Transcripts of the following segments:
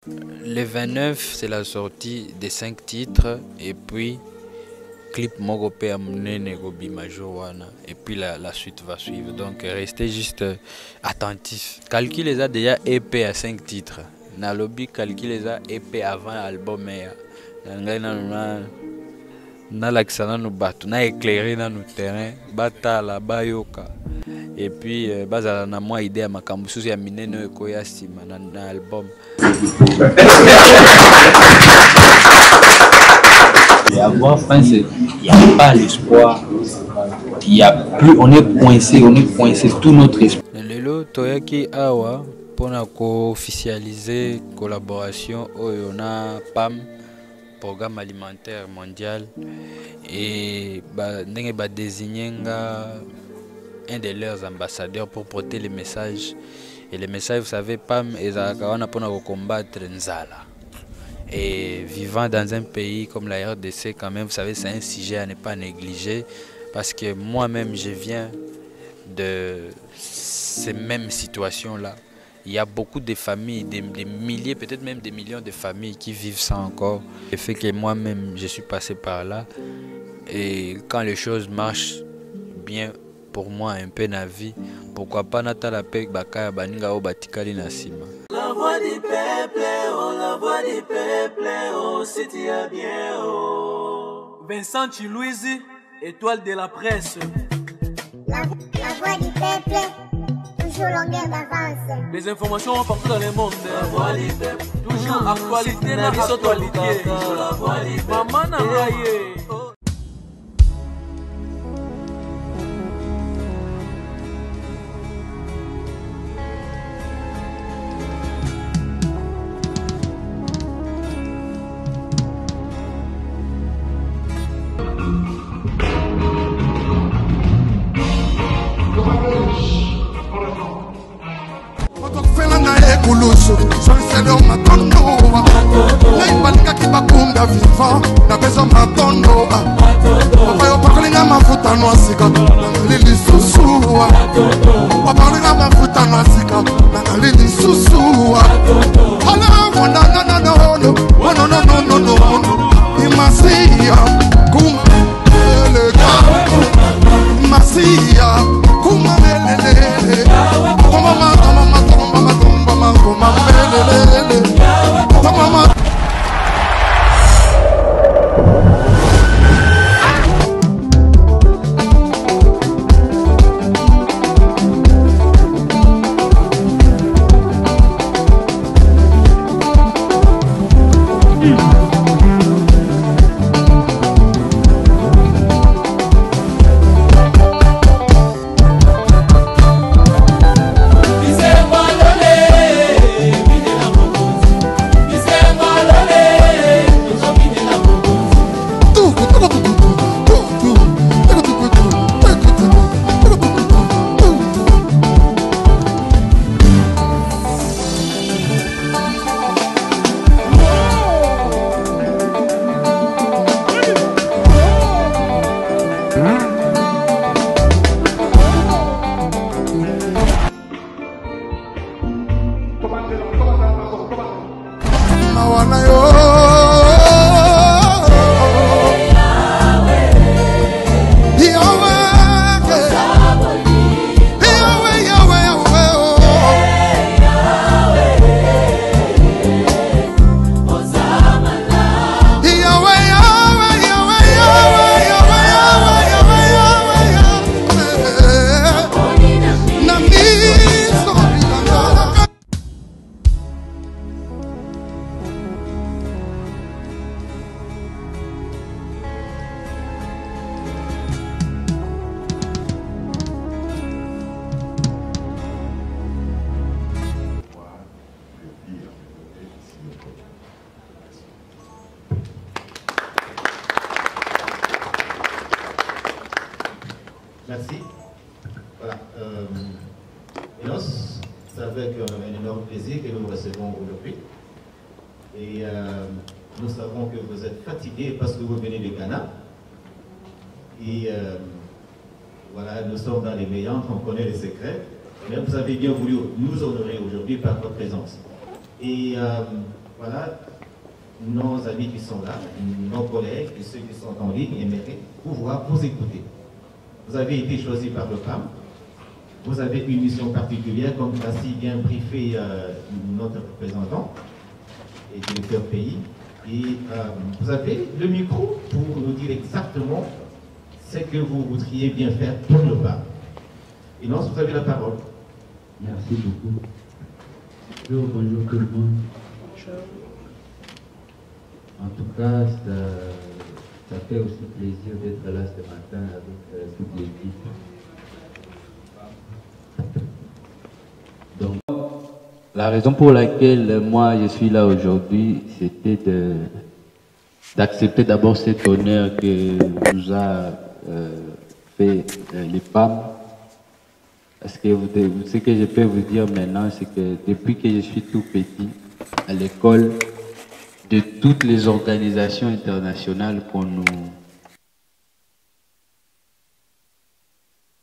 Le 29, c'est la sortie des 5 titres et puis clip Mogope Amnene Gobi Majorwana et puis la suite va suivre. Donc restez juste attentifs. Calcul les a déjà EP à 5 titres. Nalobi calcul les a EP avant l'album. Na l'accent nous battu, na éclairé dans nos terrains, batala bayoka. Et puis bazala na moi idée à makambo susu ya minene ekoya sima na album. Et avoir faim, il n'y a pas l'espoir. Il y a plus, on est coincé tout notre espoir. Lelo toyaki awa pona ko officialiser collaboration on a PAM, Programme alimentaire mondial, et ndenge ba désigner un de leurs ambassadeurs pour porter les messages. Et les messages, vous savez, PAM ezalaka pona ko combattre nzala. Et vivant dans un pays comme la RDC, quand même, vous savez, c'est un sujet à ne pas négliger. Parce que moi-même, je viens de ces mêmes situations-là. Il y a beaucoup de familles, des milliers, peut-être même des millions de familles qui vivent ça encore. Le fait que moi-même, je suis passé par là. Et quand les choses marchent bien pour moi, un peu dans la vie, pourquoi pas Natala Pek Bakaya Baninga Obatikali Nasima. La voix du peuple, oh, la voix du peuple, oh, c'est bien, oh. Vincent Chilouizi, étoile de la presse. La voix du peuple, toujours longueur d'avance. Les informations partout dans le monde. La voix du peuple, toujours actualité, la actualité. La voix du peuple. Maman Nangaye. Kulusu, Sanselo Matondo, Laibanika Kibakunda Viva, Nabezo Matondo, Papayo Pakalina Mafuta Noasika, Lili Susua, Papalinga Mafuta Noasika, Lili Susua, Hala, no, Imasia, Kuma, Masia, Kuma, Merci. Voilà. Enos, c'est avec un énorme plaisir que nous recevons aujourd'hui. Et nous savons que vous êtes fatigué parce que vous venez de Ghana. Et voilà, nous sommes dans les méandres, on connaît les secrets. Mais vous avez bien voulu nous honorer aujourd'hui par votre présence. Et voilà, nos amis qui sont là, nos collègues et ceux qui sont en ligne aimeraient pouvoir vous écouter. Vous avez été choisi par le PAM. Vous avez une mission particulière, comme l'a si bien briefé notre représentant et directeur pays. Et vous avez le micro pour nous dire exactement ce que vous voudriez bien faire pour le PAM. Et non, vous avez la parole. Merci beaucoup. Bonjour tout le monde. En tout cas, ça fait aussi plaisir d'être là ce matin avec toute l'équipe. Donc, la raison pour laquelle moi je suis là aujourd'hui, c'était d'accepter d'abord cet honneur que nous a fait les PAM. Parce que ce que je peux vous dire maintenant, c'est que depuis que je suis tout petit, à l'école, de toutes les organisations internationales qu'on nous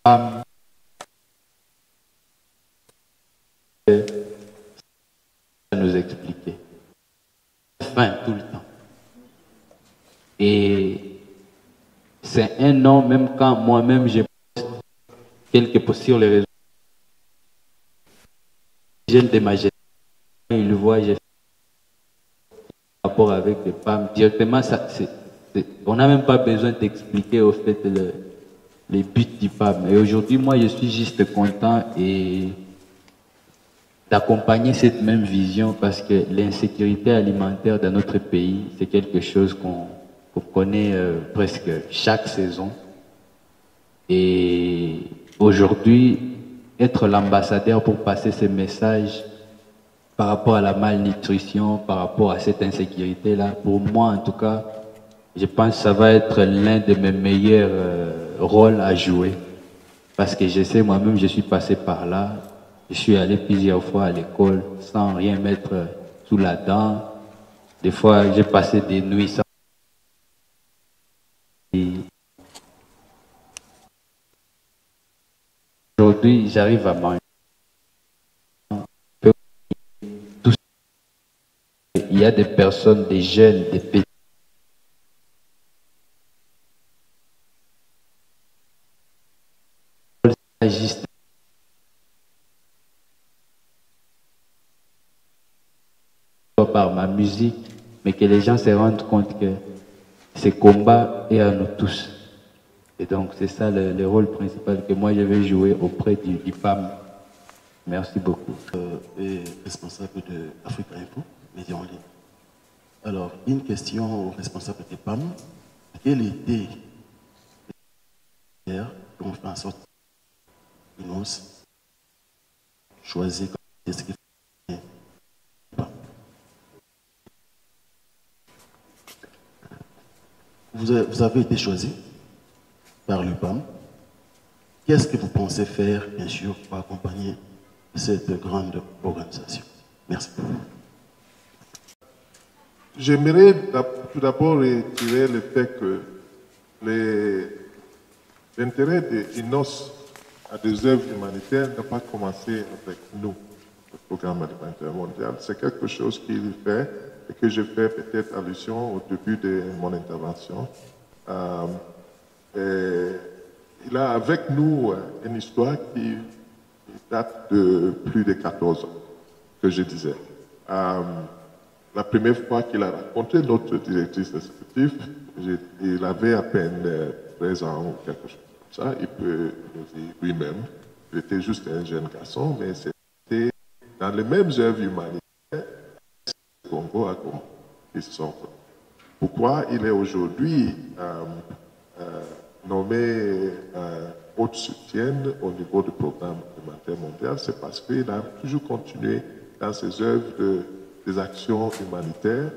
ça nous expliquer. Enfin, tout le temps. Et c'est un nom, même quand moi-même j'ai posté quelque posts sur les réseaux, les jeunes de ma génération, ils le voient, j'ai fait rapport avec les femmes directement, on n'a même pas besoin d'expliquer au fait les buts du PAM. Et aujourd'hui, moi, je suis juste content et d'accompagner cette même vision parce que l'insécurité alimentaire dans notre pays, c'est quelque chose qu'on connaît presque chaque saison. Et aujourd'hui, être l'ambassadeur pour passer ces messages par rapport à la malnutrition, par rapport à cette insécurité-là, pour moi en tout cas, je pense que ça va être l'un de mes meilleurs rôles à jouer. Parce que je sais, moi-même, je suis passé par là. Je suis allé plusieurs fois à l'école sans rien mettre sous la dent. Des fois, j'ai passé des nuits sans... Aujourd'hui, j'arrive à manger. Il y a des personnes, des jeunes, des petits. Juste par ma musique, mais que les gens se rendent compte que ce combat est à nous tous. Et donc c'est ça le rôle principal que moi je vais jouer auprès du PAM. Merci beaucoup. Et responsable de Africa Info, Média en ligne. Alors, une question au responsable du PAM. Quelle était qu'on fait en sorte qu'on choisit comme ce qu'il fait? Vous avez été choisi par le PAM. Qu'est-ce que vous pensez faire, bien sûr, pour accompagner cette grande organisation? Merci. J'aimerais tout d'abord retirer le fait que l'intérêt d'INOS à des œuvres humanitaires n'a pas commencé avec nous, le Programme alimentaire mondial. C'est quelque chose qu'il fait et que je fais peut-être allusion au début de mon intervention. Il a avec nous une histoire qui date de plus de 14 ans, que je disais. La première fois qu'il a rencontré notre directrice exécutive, il avait à peine 13 ans ou quelque chose comme ça. Il peut nous dire lui-même. Il était juste un jeune garçon, mais c'était dans les mêmes œuvres humanitaires au Congo à Goma. Pourquoi il est aujourd'hui nommé haute soutienne au niveau du Programme alimentaire mondial? C'est parce qu'il a toujours continué dans ses œuvres des actions humanitaires.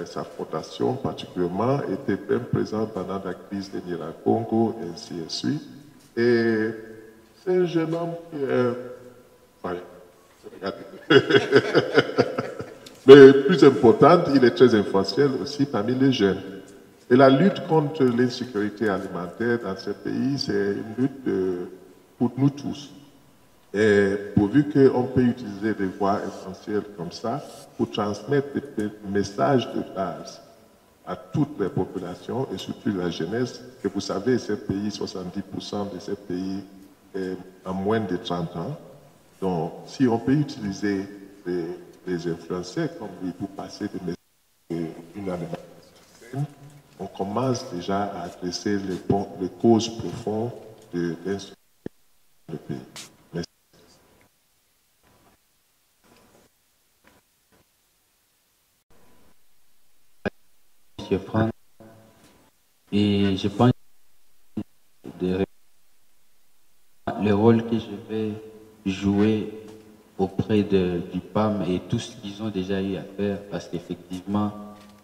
Sa fondation particulièrement était bien présente pendant la crise de Niger-Congo et ainsi de suite. Et c'est un jeune homme qui est... Mais plus importante, il est très influentiel aussi parmi les jeunes. Et la lutte contre l'insécurité alimentaire dans ce pays, c'est une lutte pour nous tous. Et pourvu qu'on peut utiliser des voies essentielles comme ça pour transmettre des messages de base à toutes les populations et surtout la jeunesse, que vous savez, ces pays, 70% de ces pays est en moins de 30 ans. Donc, si on peut utiliser les influenceurs comme lui pour passer des messages d'une animation, on commence déjà à adresser les causes profondes de l'instruction du pays. Merci. Monsieur Franck, et je pense que le rôle que je vais jouer auprès du PAM et tout ce qu'ils ont déjà eu à faire, parce qu'effectivement,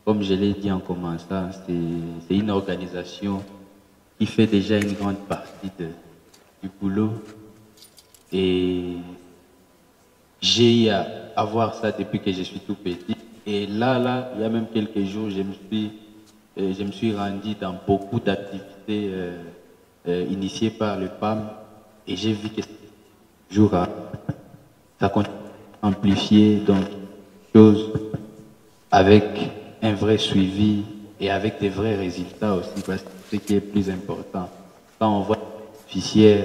comme je l'ai dit en commençant, c'est une organisation qui fait déjà une grande partie du boulot. Et j'ai eu à voir ça depuis que je suis tout petit. Et là, il y a même quelques jours, je me suis rendu dans beaucoup d'activités initiées par le PAM. Et j'ai vu que jour ça continue à amplifier donc choses avec un vrai suivi et avec des vrais résultats aussi, parce que ce qui est plus important, quand on voit les officiers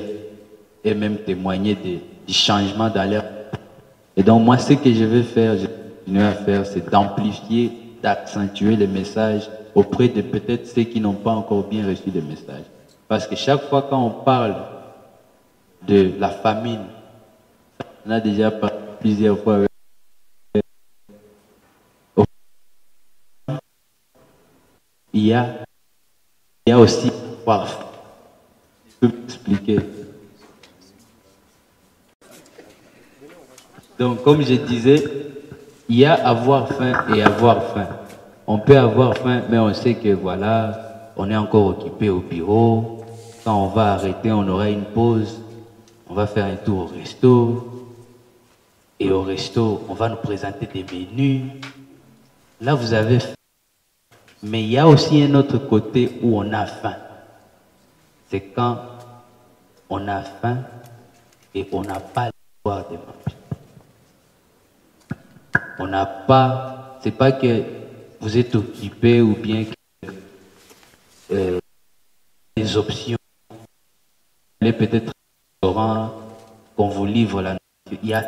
et même témoigner du changement dans l'air. Et donc moi, ce que je vais faire, je vais continuer à faire, c'est d'amplifier, d'accentuer les messages auprès de peut-être ceux qui n'ont pas encore bien reçu le message. Parce que chaque fois quand on parle de la famine, on a déjà parlé plusieurs fois avec il y a aussi avoir faim. Je peux m'expliquer. Donc, comme je disais, il y a avoir faim et avoir faim. On peut avoir faim, mais on sait que voilà, on est encore occupé au bureau. Quand on va arrêter, on aura une pause. On va faire un tour au resto. Et au resto, on va nous présenter des menus. Là, vous avez faim. Mais il y a aussi un autre côté où on a faim. C'est quand on a faim et on n'a pas l'espoir de manger. On n'a pas, c'est pas que vous êtes occupé ou bien que les options, vous allez peut-être au restaurant, qu'on vous livre la nourriture.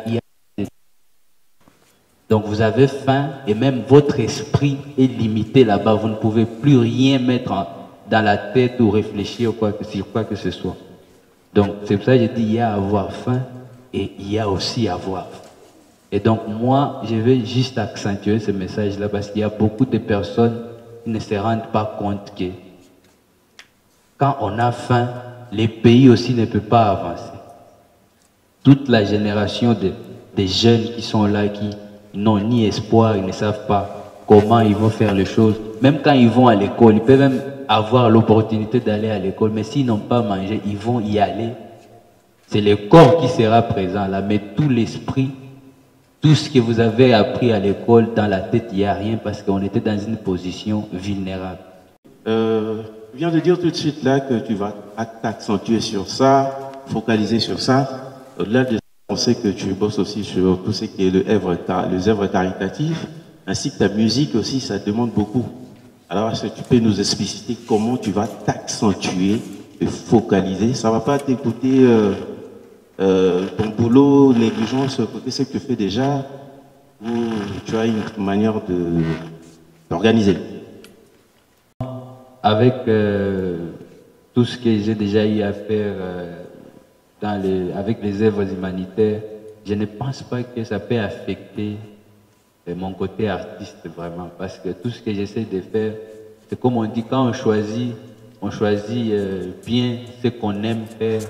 Donc vous avez faim et même votre esprit est limité là-bas. Vous ne pouvez plus rien mettre dans la tête ou réfléchir sur quoi que ce soit. Donc c'est pour ça que je dis il y a avoir faim et il y a aussi avoir faim. Et donc moi, je vais juste accentuer ce message-là parce qu'il y a beaucoup de personnes qui ne se rendent pas compte que quand on a faim, les pays aussi ne peuvent pas avancer. Toute la génération des jeunes qui sont là, qui n'ont ni espoir, ils ne savent pas comment ils vont faire les choses. Même quand ils vont à l'école, ils peuvent même avoir l'opportunité d'aller à l'école, mais s'ils n'ont pas mangé, ils vont y aller. C'est le corps qui sera présent là, mais tout l'esprit, tout ce que vous avez appris à l'école, dans la tête, il n'y a rien parce qu'on était dans une position vulnérable. Tu viens de dire tout de suite là que tu vas t'accentuer sur ça, focaliser sur ça. Au-delà de ça, on sait que tu bosses aussi sur tout ce qui est les œuvres caritatives, ainsi que ta musique aussi, ça demande beaucoup. Alors, est-ce que tu peux nous expliciter comment tu vas t'accentuer et focaliser? Ça ne va pas t'écouter ton boulot, négligence, côté ce que tu fais déjà, ou tu as une manière d'organiser? Avec tout ce que j'ai déjà eu à faire avec les œuvres humanitaires, je ne pense pas que ça peut affecter mon côté artiste vraiment, parce que tout ce que j'essaie de faire, c'est comme on dit, quand on choisit bien ce qu'on aime faire,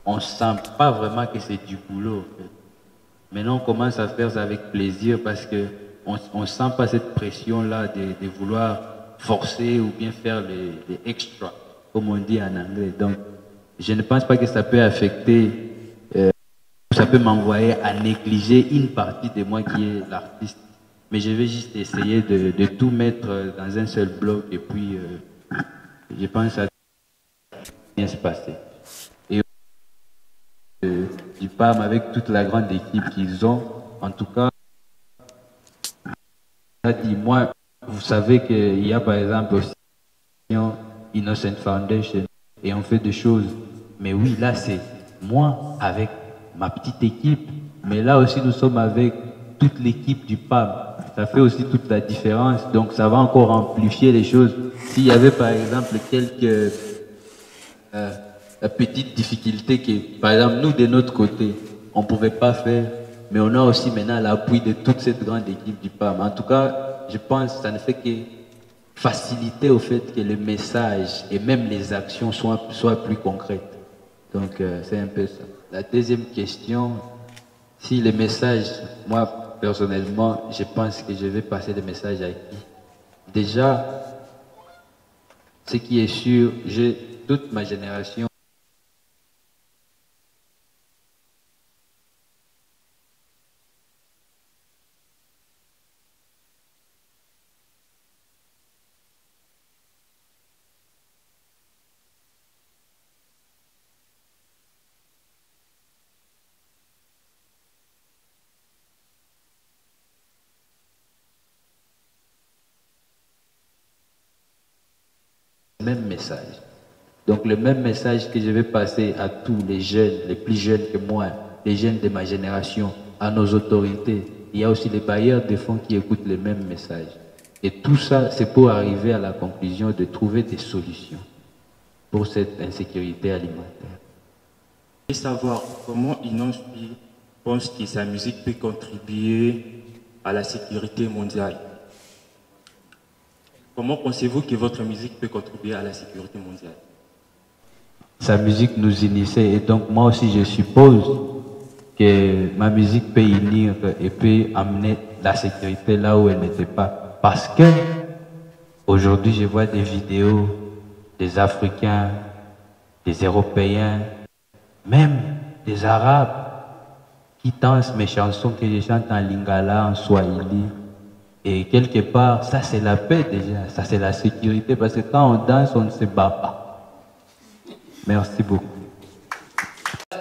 on ne sent pas vraiment que c'est du boulot. En fait. Maintenant, on commence à faire ça avec plaisir parce qu'on ne sent pas cette pression-là de vouloir forcer ou bien faire les extras, comme on dit en anglais. Donc, je ne pense pas que ça peut affecter, ça peut m'envoyer à négliger une partie de moi qui est l'artiste. Mais je vais juste essayer de tout mettre dans un seul bloc et puis je pense que ça va bien se passer. Et du PAM, avec toute la grande équipe qu'ils ont. En tout cas, moi, vous savez qu'il y a par exemple aussi Innocent Foundation et on fait des choses. Mais oui, là c'est moi avec ma petite équipe, mais là aussi nous sommes avec toute l'équipe du PAM. Ça fait aussi toute la différence, donc ça va encore amplifier les choses. S'il y avait par exemple quelques petites difficultés que, par exemple, nous de notre côté, on ne pouvait pas faire, mais on a aussi maintenant l'appui de toute cette grande équipe du PAM. En tout cas, je pense que ça ne fait que faciliter au fait que le message et même les actions soient plus concrètes. Donc, c'est un peu ça. La deuxième question, si le message, moi, personnellement, je pense que je vais passer le message à qui? Déjà, ce qui est sûr, j'ai toute ma génération même message. Donc le même message que je vais passer à tous les jeunes, les plus jeunes que moi, les jeunes de ma génération, à nos autorités. Il y a aussi les bailleurs de fonds qui écoutent le même message. Et tout ça, c'est pour arriver à la conclusion de trouver des solutions pour cette insécurité alimentaire. Je veux savoir comment Innocent pense que sa musique peut contribuer à la sécurité mondiale. Comment pensez-vous que votre musique peut contribuer à la sécurité mondiale? Sa musique nous initiait et donc moi aussi je suppose que ma musique peut unir et peut amener la sécurité là où elle n'était pas. Parce que aujourd'hui je vois des vidéos des Africains, des Européens, même des Arabes qui dansent mes chansons que je chante en lingala, en swahili. Et quelque part, ça c'est la paix déjà, ça c'est la sécurité, parce que quand on danse, on ne se bat pas. Merci beaucoup.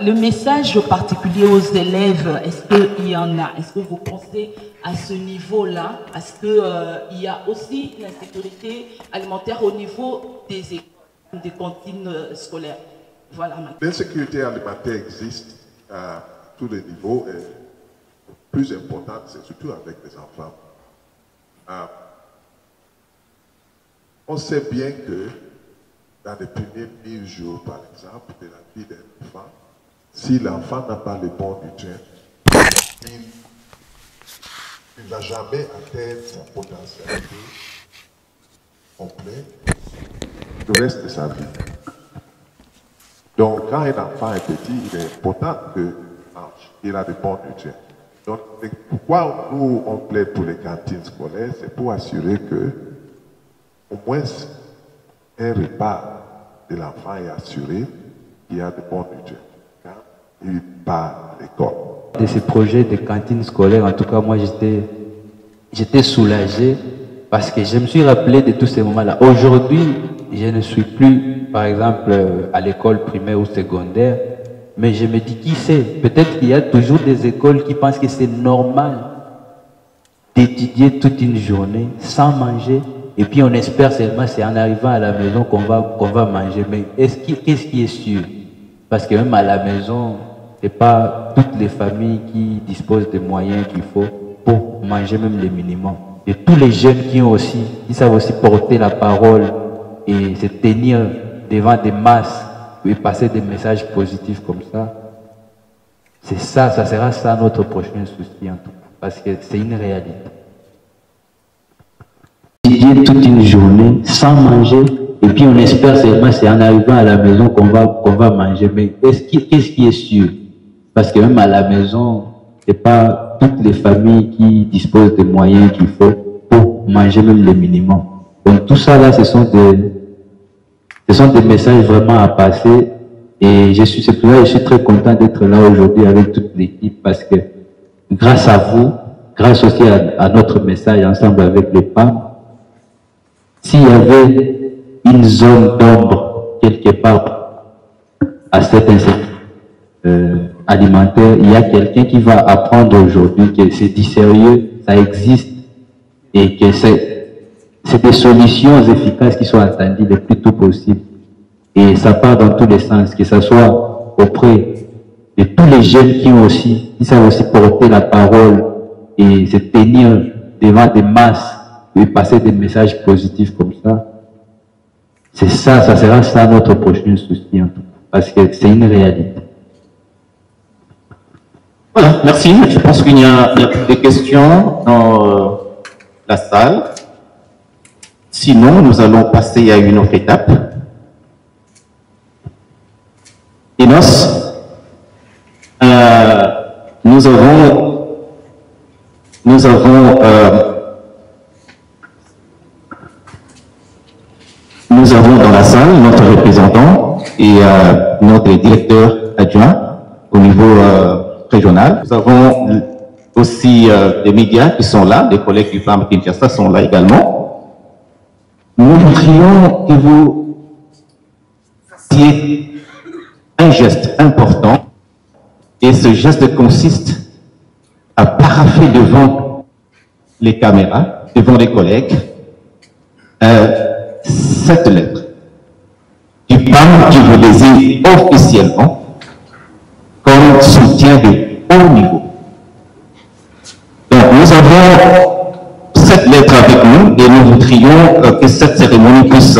Le message particulier aux élèves, est-ce qu'il y en a? Est-ce que vous pensez à ce niveau-là? Est-ce qu'il y a aussi l'insécurité alimentaire au niveau des écoles, des cantines scolaires? Voilà. L'insécurité alimentaire existe à tous les niveaux et le plus important, c'est surtout avec les enfants. On sait bien que dans les premiers 1000 jours, par exemple, de la vie d'un enfant, si l'enfant n'a pas le bon nutrient, il ne va jamais atteindre sa potentialité complète le reste de sa vie. Donc, quand un enfant est petit, il est important qu'il a de bons nutriments. Donc, pourquoi nous, on plaide pour les cantines scolaires, c'est pour assurer que, au moins, un repas de l'enfant est assuré qu'il y a de bons nutriments quand il part à l'école. De ces projets de cantines scolaires, en tout cas, moi, j'étais soulagé parce que je me suis rappelé de tous ces moments-là. Aujourd'hui, je ne suis plus, par exemple, à l'école primaire ou secondaire, mais je me dis, qui sait, peut-être qu'il y a toujours des écoles qui pensent que c'est normal d'étudier toute une journée sans manger, et puis on espère seulement c'est en arrivant à la maison qu'on va manger. Mais qu'est-ce qui est sûr? Parce que même à la maison, ce n'est pas toutes les familles qui disposent des moyens qu'il faut pour manger même le minimum. Et tous les jeunes qui savent aussi porter la parole et se tenir devant des masses et passer des messages positifs comme ça, c'est ça, ça sera ça notre prochain souci en tout cas, parce que c'est une réalité. Étudier toute une journée sans manger, et puis on espère seulement c'est en arrivant à la maison qu'on va manger. Mais qu'est-ce qui est sûr? Parce que même à la maison, c'est pas toutes les familles qui disposent des moyens qu'il faut pour manger même le minimum. Donc tout ça là, ce sont des messages vraiment à passer, et c'est pour ça que je suis très content d'être là aujourd'hui avec toute l'équipe, parce que grâce à vous, grâce aussi à notre message ensemble avec les PAM, s'il y avait une zone d'ombre quelque part à alimentaire, il y a quelqu'un qui va apprendre aujourd'hui que c'est du sérieux, ça existe et que c'est des solutions efficaces qui sont attendues le plus tôt possible. Et ça part dans tous les sens, que ce soit auprès de tous les jeunes qui savent aussi porter la parole et se tenir devant des masses et passer des messages positifs comme ça. C'est ça, ça sera ça notre prochain souci, en tout cas, parce que c'est une réalité. Voilà, merci. Je pense qu'il y a des questions dans la salle. Sinon, nous allons passer à une autre étape. Enos, nous avons dans la salle notre représentant et notre directeur adjoint au niveau régional. Nous avons aussi des médias qui sont là, des collègues du PAM Kinshasa sont là également. Nous voudrions que vous fassiez un geste important, et ce geste consiste à parapher devant les caméras, devant les collègues, cette lettre du PAM qui vous désigne officiellement comme soutien de haut niveau. Donc nous avons cette lettre avec nous et nous voudrions que cette cérémonie puisse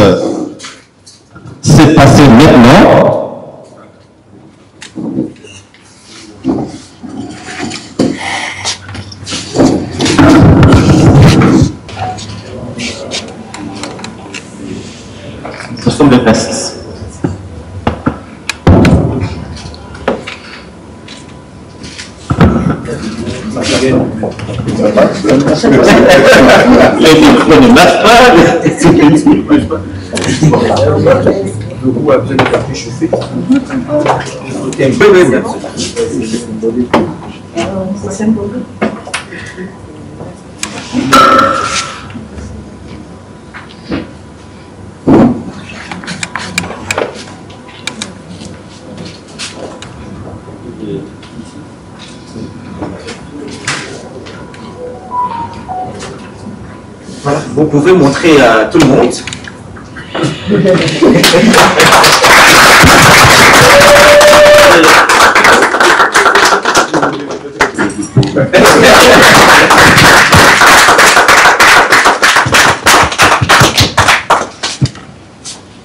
se passer maintenant. Nous sommes le 26. Les micros ne marchent pas. Le goût a besoin d'être plus chauffé. C'est un peu même. Voilà, vous pouvez montrer à tout le monde.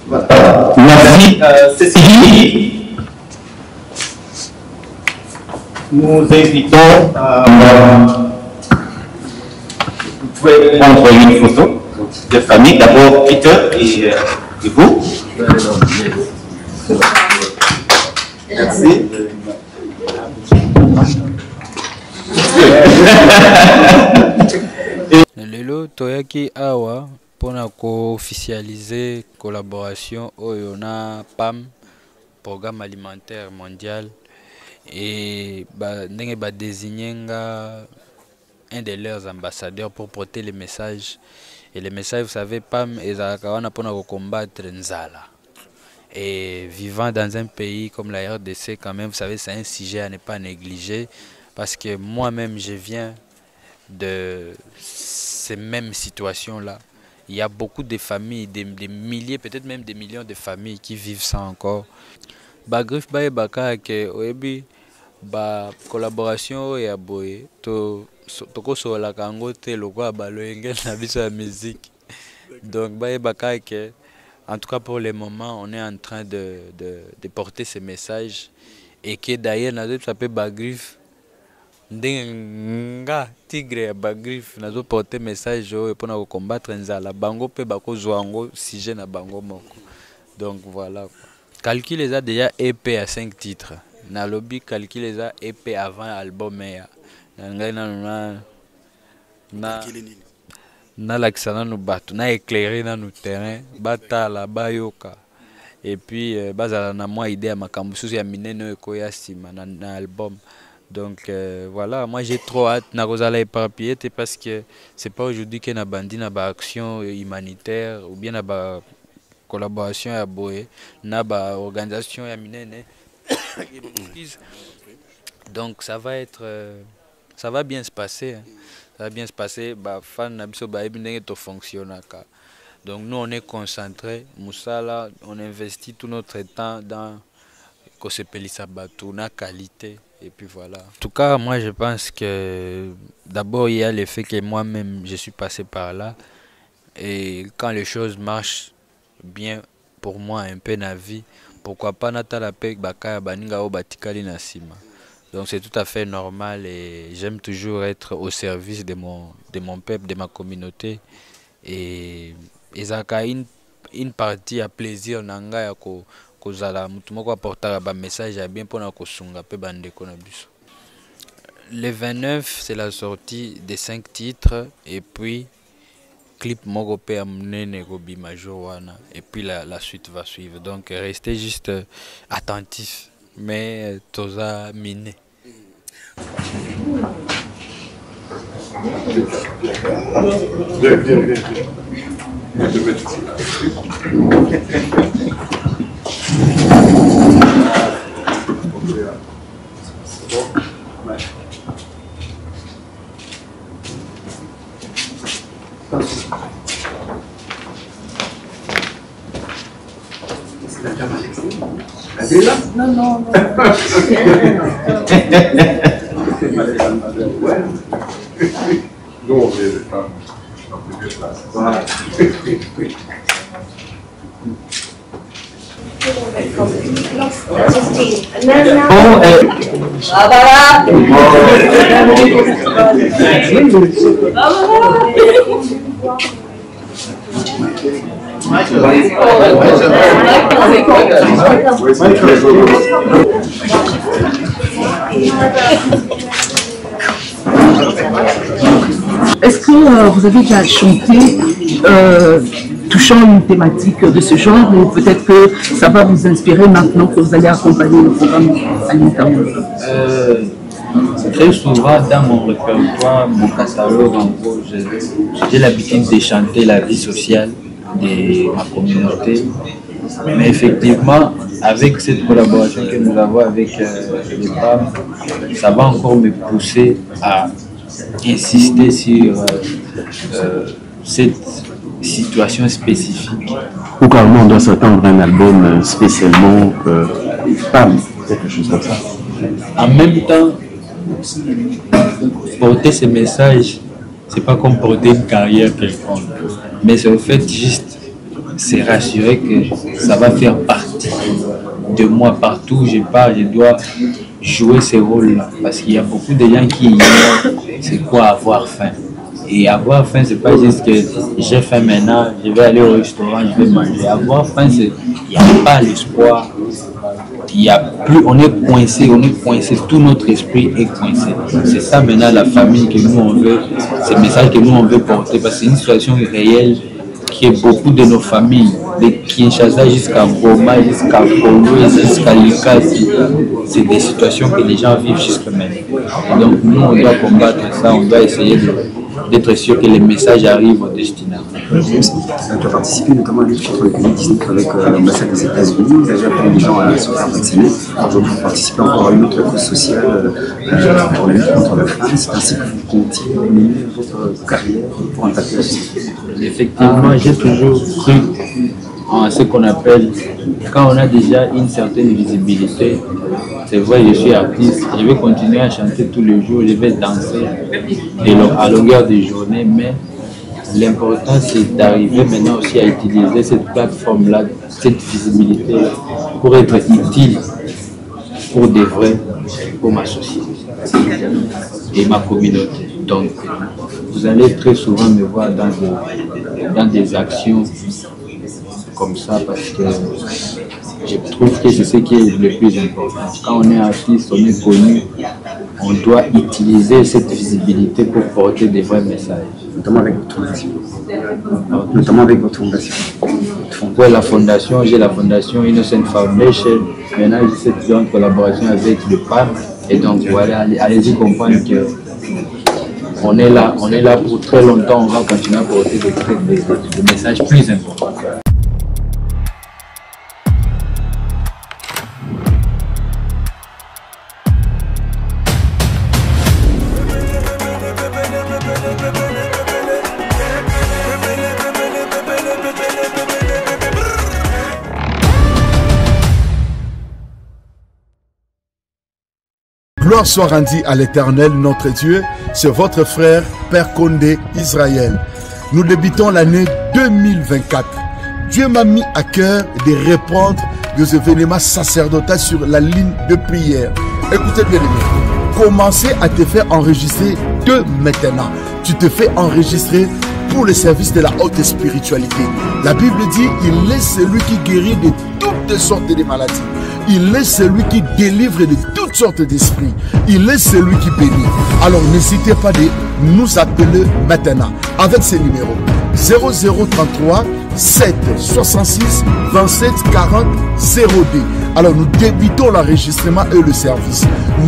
Voilà. Merci Cécilie. Nous invitons vous pouvez prendre une photo de famille, d'abord Peter et vous. Merci. Lelo toyaki awa pona ko officialiser collaboration oyo na PAM, Programme alimentaire mondial, et ndenge ba désigner un de leurs ambassadeurs pour porter les messages. Et les messages, vous savez, PAM et Zarakawana pour combattre Nzala. Et vivant dans un pays comme la RDC, quand même, vous savez, c'est un sujet à ne pas négliger. Parce que moi-même, je viens de ces mêmes situations-là. Il y a beaucoup de familles, des milliers, peut-être même des millions de familles qui vivent ça encore. Bagrif Baye Baka, ba collaboration ya boye toko sola kango te lokwa baloenge na biso ya musique. Donc en tout cas pour le moment on est en train de porter ces messages, et que d'ailleurs nazo s'appelle Bagrif ndenga tigre ya Bagrif nazo porter message oyo pona ko combattre nzala bango pe bako zwango sujet na bango moko. Donc voilà, calcul les a déjà EP à 5 titres. Na lobby calcul les a EP avant album ya na laksana no bato na éclairer na no terrain batala bayoka, et puis bazala na moi idée ya makambo susu ya minene ekoya sima na album. Donc voilà, moi j'ai trop hâte na kozala éparpillé, parce que c'est pas aujourd'hui que na bandi na ba action humanitaire ou bien na ba collaboration ya boye na ba organisation ya minene Donc ça va être, ça va bien se passer. Hein. Ça va bien se passer. Donc nous on est concentré, Moussala, on investit tout notre temps dans la qualité. Et puis voilà. En tout cas, moi je pense que d'abord il y a le fait que moi-même je suis passé par là. Et quand les choses marchent bien pour moi un peu dans la vie, pourquoi pas Natala Pek Bakaya Baninga o Batikali Nasima. Donc c'est tout à fait normal et j'aime toujours être au service de mon peuple, de ma communauté. Et ça a une partie à plaisir nanga ya kozala mutu moko apportaka ba message ya bien pona kosunga pe bandeko na biso. Le 29 c'est la sortie des 5 titres et puis clip moko pe amnene ko bima jowana et puis la suite va suivre. Donc restez juste attentifs mais toza miné. Non, non, non. Nous, on est les femmes en première place. Voilà. Est-ce que vous avez déjà chanté touchant une thématique de ce genre ou peut-être que ça va vous inspirer maintenant que vous allez accompagner le programme alimentaire? Très souvent dans mon répertoire, mon catalogue, en gros, j'ai l'habitude de chanter la vie sociale de ma communauté. Mais effectivement, avec cette collaboration que nous avons avec les femmes, ça va encore me pousser à insister sur cette situation spécifique. Ou carrément on doit s'attendre à un album spécialement femmes, quelque chose comme ça. En même temps, porter ces messages, c'est pas comme porter une carrière quelconque, mais c'est au fait juste se rassurer que ça va faire partie de moi. Partout où je pars, je dois jouer ce rôle-là, parce qu'il y a beaucoup de gens qui ignorent c'est quoi avoir faim. Et avoir faim, c'est pas juste que j'ai faim maintenant, je vais aller au restaurant, je vais manger. Avoir faim, c'est il n'y a pas l'espoir. Il y a plus, on est coincé, tout notre esprit est coincé. C'est ça maintenant la famille que nous on veut, c'est le message que nous on veut porter, parce que c'est une situation réelle qui est beaucoup de nos familles, de Kinshasa jusqu'à Goma, jusqu'à Kolwezi, jusqu'à Likasi. C'est des situations que les gens vivent jusqu'à maintenant. Et donc nous on doit combattre ça, on doit essayer d'être sûr que les messages arrivent au destinataire. Tu as participé notamment à une lutte contre le Covid-19 avec l'ambassade des États-Unis, vous avez appelé les gens à se faire vacciner. Aujourd'hui, vous participez encore à une autre cause sociale pour la lutte contre la faim. C'est ainsi que vous continuez votre carrière pour impacter la société. Effectivement, j'ai toujours cru en ce qu'on appelle, quand on a déjà une certaine visibilité, c'est vrai, je suis artiste, je vais continuer à chanter tous les jours, je vais danser à longueur de journée, mais l'important c'est d'arriver maintenant aussi à utiliser cette plateforme-là, cette visibilité pour être utile pour de vrai, pour ma société et ma communauté. Donc, vous allez très souvent me voir dans des actions comme ça parce que je trouve que c'est ce qui est le plus important. Quand on est artiste, on est connu, on doit utiliser cette visibilité pour porter des vrais messages. Notamment avec votre fondation. Notamment avec votre fondation. Ouais, la fondation, j'ai la fondation Innocent Foundation. Maintenant, j'ai cette grande collaboration avec le PAM. Et donc, voilà, allez-y comprendre que on est là pour très longtemps. On va continuer à porter des messages plus importants. Gloire soit rendue à l'Éternel, notre Dieu. C'est votre frère, Père Condé, Israël. Nous débutons l'année 2024. Dieu m'a mis à cœur de répondre des événements sacerdotaux sur la ligne de prière. Écoutez bien, commencez à te faire enregistrer de maintenant. Tu te fais enregistrer pour le service de la haute spiritualité. La Bible dit, il est celui qui guérit de toutes sortes de maladies. Il est celui qui délivre de toutes sortes d'esprits. Il est celui qui bénit. Alors n'hésitez pas de nous appeler maintenant avec ces numéros 0033 7 66 27 40 02. Alors nous débutons l'enregistrement et le service.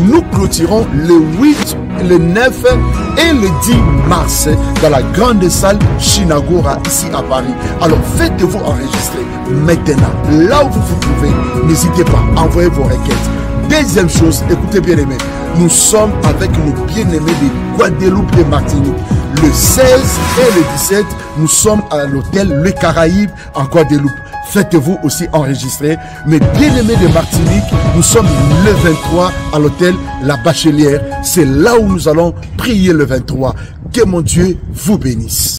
Nous clôturons le 8, le 9 et le 10 mars dans la grande salle Chinagora ici à Paris. Alors faites-vous enregistrer maintenant. Là où vous vous trouvez, n'hésitez pas, envoyez vos requêtes. Deuxième chose, écoutez bien aimés, nous sommes avec nos bien-aimés de Guadeloupe et Martinique. Le 16 et le 17, nous sommes à l'hôtel Le Caraïbe en Guadeloupe. Faites-vous aussi enregistrer. Mais bien-aimés de Martinique, nous sommes le 23 à l'hôtel La Bachelière. C'est là où nous allons prier le 23. Que mon Dieu vous bénisse.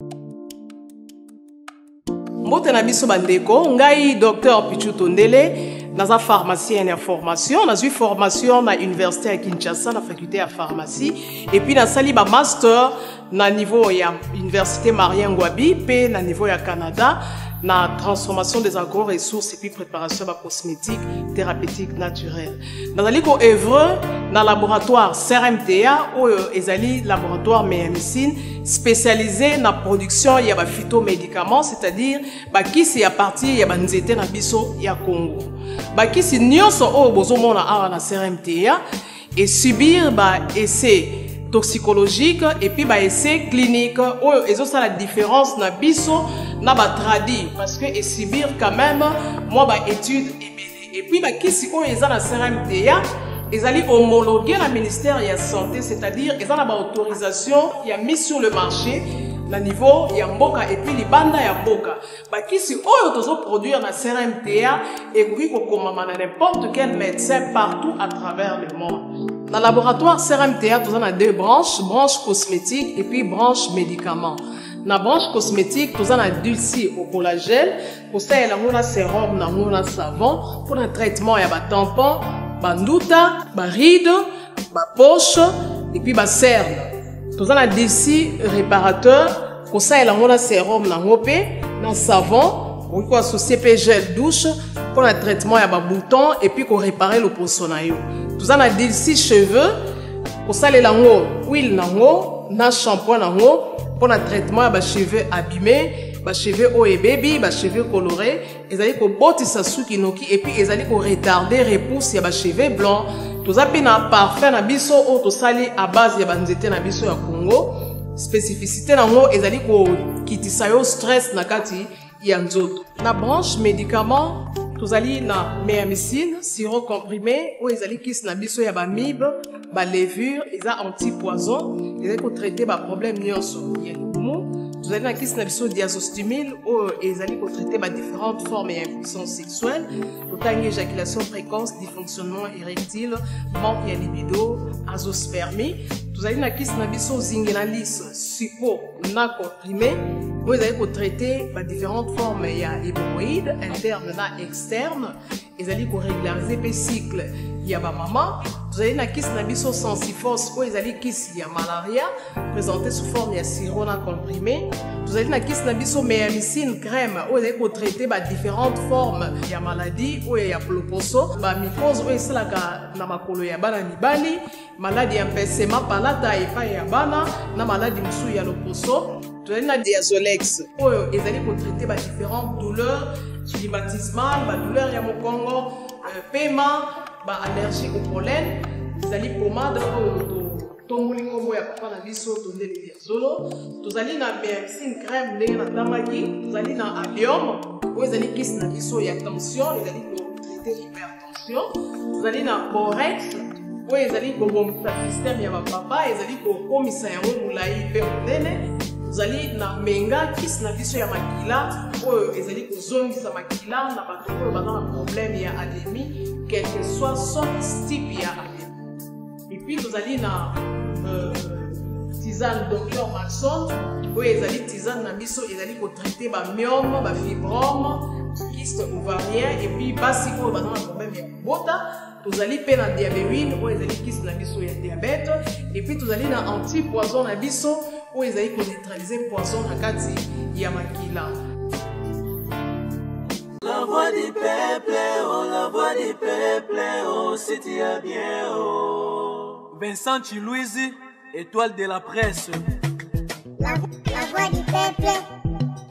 Mbotena biso bandeko, ngai Dr Pichu Tondele, naza pharmacien en formation, naza formation na université à Kinshasa na faculté à pharmacie et puis na sali ba master na niveau ya université Marien Ngouabi pe na niveau ya Canada na transformation des agro-ressources et puis préparation de cosmétiques thérapeutiques naturelles. Dans le œuvre dans laboratoire CRMTA ou ezali laboratoire médecine spécialisé dans la production ya ba phytomédicaments, c'est-à-dire ba kisi ya partie ya banzete na biso ya Congo. Ba kisi nyonso o bozomona awa na CRMTA et subir ba essai toxicologique et puis ba essai clinique ou ils ont ça la différence na biso na ba tradi parce que et subir quand même moi ba étude et puis ba kisi o ils ont la CRMTA ils allaient homologuer la ministère de la santé, c'est-à-dire ils ont la autorisation il y a mis sur le marché na niveau ya mboka et puis les bandes ya mboka ba kisi o tozo produire na CRMTA et puis ko komama na n'importe quel médecin partout à travers le monde. Dans le laboratoire CRMTA, nous avons deux branches, branche cosmétique et puis branche médicaments. Dans la branche cosmétique, nous avons dulci au collagène, pour ça, il y a un sérum, un savon, pour le traitement, il y a un tampon, un ndouta, un ride, un poche, et puis un cerne. Nous avons dulci réparateur, pour ça, il y a un sérum, un savon, on peut associer gel douche pour le traitement, il y a un bouton et puis pour réparer le poissonaillot. Nous avons dit 6 cheveux pour ça les lango, huile nango, na shampoing nango pour le traitement des cheveux abîmés, des cheveux haut et baby, des cheveux colorés. Ils allaient pour botter sa soukinoki et puis ils allaient pour retarder repousse des cheveux blancs. Nous avons un parfum na biso ou tout sali à base de banzete na biso ya Congo. Spécificité nango ils allaient pour quitter ça yo stress na kati yanzoto. Na branche médicaments tous allons na méamycine, sirop comprimé, ou ils allons kiss na biso ya ba mib, ba levure, ils ont anti-poison, ils allons traiter ba problème nyonso. Tous allons na kiss na biso diazostimile, ou ils allons traiter ba différentes formes d'impuissance sexuelle, autant éjaculation précoce, dysfonctionnement érectile, manque de libido, azospermie. Tous allons na kiss na biso zingenalis, support na comprimé. Vous allez traiter différentes formes, il y a hémorroïdes internes et externes, ils allez régulariser le cycle, il y a ma maman, vous allez na kiss na biso sensifos, ou ils allez kiss il y a malaria, présenté sous forme de sirop comprimé, vous allez na kiss na biso méamycine crème, ou ils allez traiter différentes formes, il y a maladie, ou il y a ploposo, mycose, ou il y a na makolo ya bana mibali, maladie empêchement palata et pas ya bana, na maladie msou ya loposo. Vous avez des diazolex, ils allaient traiter différentes douleurs climatismales, douleurs ya mokongo, paiement, allergie au pollen, ils allaient pommade tombolingo ya papa na biso tonde le zolo, vous allez na médecine crème ndenge na tamaki, vous allez na allium, ils allaient kiss na biso ya tension, ils allaient traiter hypertension, vous allez na borex, ils allaient bomba système ya papa, ils allaient komisa yango mulai pe munene. Vous allez na menga kiss na biso ya makila ou ils allez kozongisa makila na bato oyo baza na problème ya anémie quel que soit son type ya anémie. Et puis nous allons na tisane docteur Maxon où ils allaient tisane na biso ils allaient traiter ba myome ba fibrome kyste ovarien et puis basi ko ba na problème ya bota nous allons payer na diabétine où ils allaient kyste na biso ya diabète et puis nous allons na anti-poison na biso où ils allaient neutraliser poison na kati ya makila. La voix du peuple, oh, la voix du peuple, oh, c'est bien, oh. Vincent Chilouizi, étoile de la presse. La voix du peuple,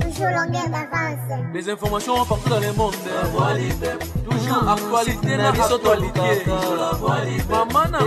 toujours longueur d'avance. Des informations partout dans le monde. La voix du peuple, toujours actualité, la actualité. La voix du peuple. Maman n'a